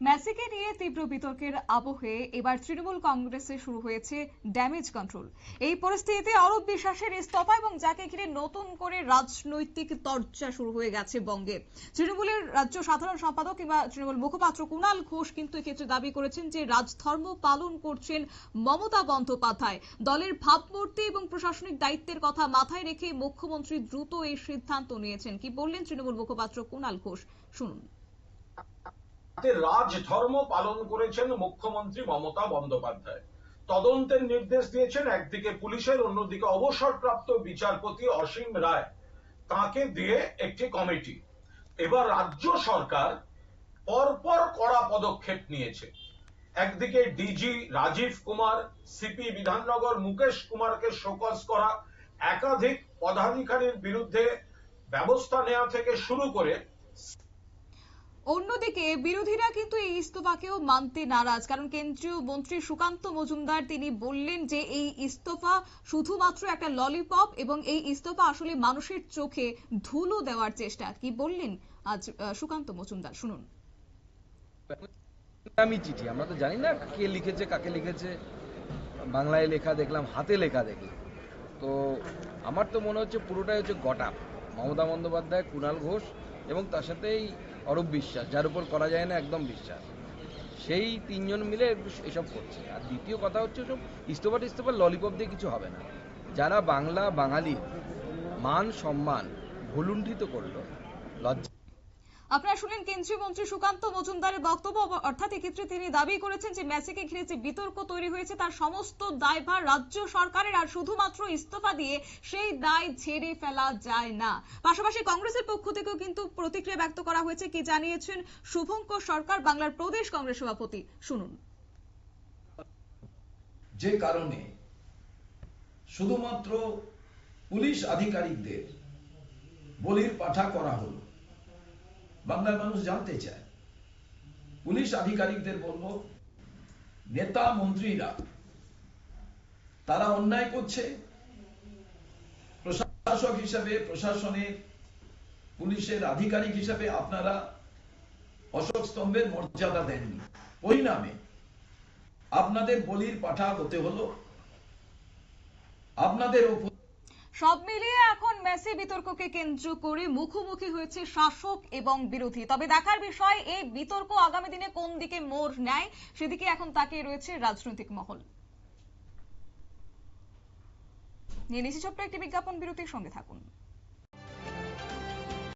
ম্যাজিকে নিয়ে তীব্র বিতর্কের আবহে এবার তৃণমূল কংগ্রেসে শুরু হয়েছে ড্যামেজ কন্ট্রোল। এই পরিস্থিতিতে অরূপ বিশ্বাসের ইস্তফা এবং যাকে ঘিরে নতুন করে রাজনৈতিক চর্চা শুরু হয়ে গেছে বঙ্গে। তৃণমূলের রাজ্য সাধারণ সম্পাদক কিংবা তৃণমূল মুখপাত্র কুণাল ঘোষ কিন্তু এক্ষেত্রে দাবি করেছেন যে রাজধর্ম পালন করছেন মমতা বন্দ্যোপাধ্যায়। দলের ভাবমূর্তি এবং প্রশাসনিক দায়িত্বের কথা মাথায় রেখে মুখ্যমন্ত্রী দ্রুত এই সিদ্ধান্ত নিয়েছেন। কি বললেন তৃণমূল মুখপাত্র কুণাল ঘোষ, শুনুন। রাজধর্ম পালন করেছেন মুখ্যমন্ত্রী মমতা বন্দ্যোপাধ্যায়। তদন্তের নির্দেশ দিয়েছেন একদিকে পুলিশের, অন্যদিকে অবসরপ্রাপ্ত বিচারপতি অসীম রায়, তাকে দিয়ে একটি কমিটি। এবার রাজ্য সরকার পরপর কড়া পদক্ষেপ নিয়েছে। একদিকে ডিজি রাজীব কুমার, সিপি বিধাননগর মুকেশ কুমারকে শোকজ করা, একাধিক পদাধিকারীর বিরুদ্ধে ব্যবস্থা নেওয়া থেকে শুরু করে অন্যদিকে বিরোধীরা কিন্তু এই ইস্তফাকেও মানতে নারাজ, কারণ কেন্দ্রীয় মন্ত্রী সুকান্ত মজুমদার তিনি বললেন যে এই ইস্তফা শুধুমাত্র একটা ললিপপ এবং এই ইস্তফা আসলে মানুষের চোখে ধুলো দেওয়ার চেষ্টা। কি বললেন আজ সুকান্ত মজুমদার, শুনুন। আমি চিঠি, আমরা তো জানি না কে লিখেছে, কাকে লিখেছে। বাংলায় লেখা দেখলাম, হাতে লেখা দেখলাম, তো আমার তো মনে হচ্ছে পুরোটাই হচ্ছে গটআপ। মমতা বন্দ্যোপাধ্যায়, কুণাল ঘোষ এবং তার সাথেই অরূপ বিশ্বাস, যার উপর করা যায় না একদম বিশ্বাস, সেই তিনজন মিলে এসব করছে। আর দ্বিতীয় কথা হচ্ছে সব ইস্তফা ললিপপ দিয়ে কিছু হবে না। যারা বাংলা বাঙালির মান সম্মান ভুলুণ্ঠিত করলো, লজ্জা। আপনারা শুনলেন কেন্দ্রীয় মন্ত্রী সুকান্ত মজুমদারের বক্তব্য। অর্থাৎ এক্ষেত্রে তিনি দাবি করেছেন যে ম্যাজিকে ঘিরে যে বিতর্ক তৈরি হয়েছে তার সমস্ত দায়ভার রাজ্য সরকারের, আর শুধুমাত্র ইস্তফা দিয়ে সেই দায় ঝেড়ে ফেলা যায় না। পাশাপাশি কংগ্রেসের পক্ষ থেকেও কিন্তু প্রতিক্রিয়া ব্যক্ত করা হয়েছে। কি জানিয়েছেন শুভঙ্কর সরকার, বাংলার প্রদেশ কংগ্রেস সভাপতি, শুনুন। যে কারণে শুধুমাত্র পুলিশ আধিকারিকদের বলির পাঠা করা হলো, বাংলার মানুষ জানতে চায়। পুলিশ আধিকারিকদের বলবো, নেতা মন্ত্রীরা তারা অন্যায় করছে, প্রশাসক হিসাবে, প্রশাসনের পুলিশের আধিকারিক হিসাবে আপনারা অশোক স্তম্ভের মর্যাদা দেননি। পরিণামে আপনাদের বলির পাঠা হতে হলো। আপনাদের সব মিলিয়ে এখন মেসি বিতর্ককে কেন্দ্র করে মুখোমুখি হয়েছে শাসক এবং বিরোধী। তবে দেখার বিষয় এই বিতর্ক আগামী দিনে কোন দিকে মোড় নেয়, সেদিকে এখন তাকিয়ে রয়েছে রাজনৈতিক মহল। নিয়ে নিচ্ছি ছোট্ট একটি বিজ্ঞাপন বিরতির, সঙ্গে থাকুন।